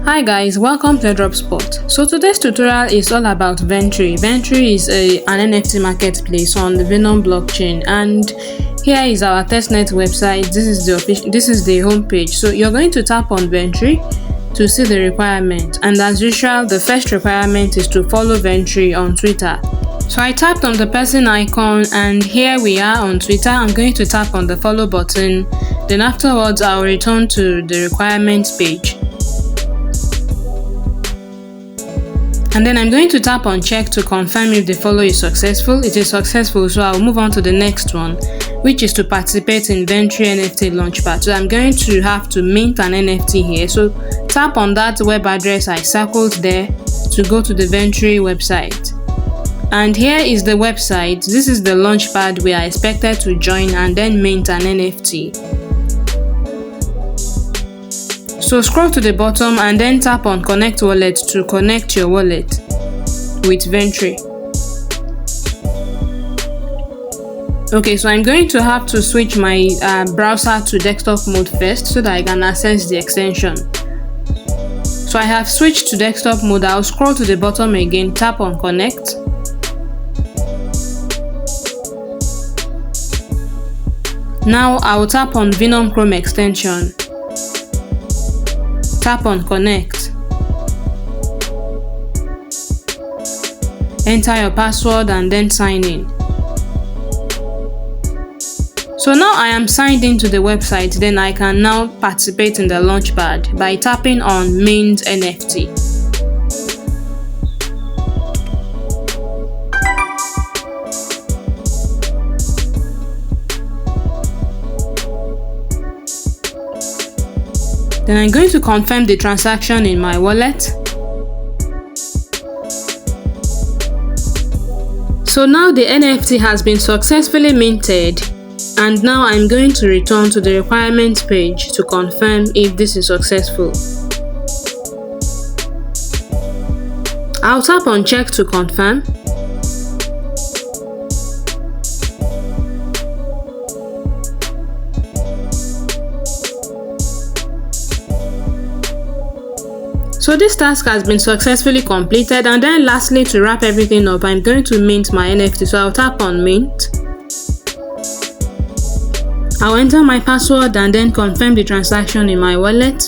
Hi guys, welcome to Airdrop Spot. So today's tutorial is all about Ventory. Ventory is an NFT marketplace on the Venom blockchain, and here is our Testnet website. This is the home page. So you're going to tap on Ventory to see the requirement, and as usual, the first requirement is to follow Ventory on Twitter. So I tapped on the person icon, and here we are on Twitter. I'm going to tap on the follow button. Then afterwards, I'll return to the requirements page. And then I'm going to tap on check to confirm if the follow is successful. It is successful, so I'll move on to the next one, which is to participate in Ventory NFT Launchpad. So I'm going to have to mint an NFT here. So tap on that web address I circled there to go to the Ventory website. And here is the website. This is the Launchpad we are expected to join and then mint an NFT. So scroll to the bottom and then tap on connect wallet to connect your wallet with Ventory. Okay, so I'm going to have to switch my browser to desktop mode first so that I can access the extension. So I have switched to desktop mode. I'll scroll to the bottom again, tap on connect. Now I'll tap on Venom Chrome extension. Tap on connect. Enter your password and then sign in. So now I am signed into the website. Then I can now participate in the Launchpad by tapping on Mint NFT. Then I'm going to confirm the transaction in my wallet. So now the NFT has been successfully minted, and now I'm going to return to the requirements page to confirm if this is successful. I'll tap on check to confirm. So this task has been successfully completed, and then lastly, to wrap everything up, I'm going to mint my NFT. So I'll tap on mint. I'll enter my password and then confirm the transaction in my wallet.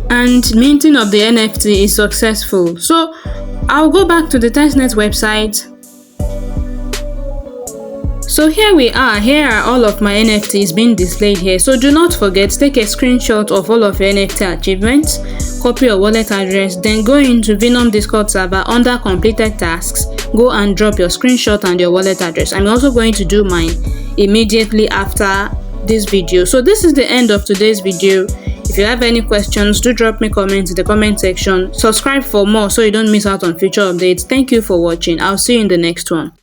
And minting of the NFT is successful. So I'll go back to the Testnet website. So here we are. Here are all of my NFTs being displayed here. So do not forget, take a screenshot of all of your NFT achievements, copy your wallet address, then go into Venom Discord server under completed tasks, go and drop your screenshot and your wallet address. I'm also going to do mine immediately after this video. So this is the end of today's video. If you have any questions, do drop me comments in the comment section. Subscribe for more so you don't miss out on future updates. Thank you for watching. I'll see you in the next one.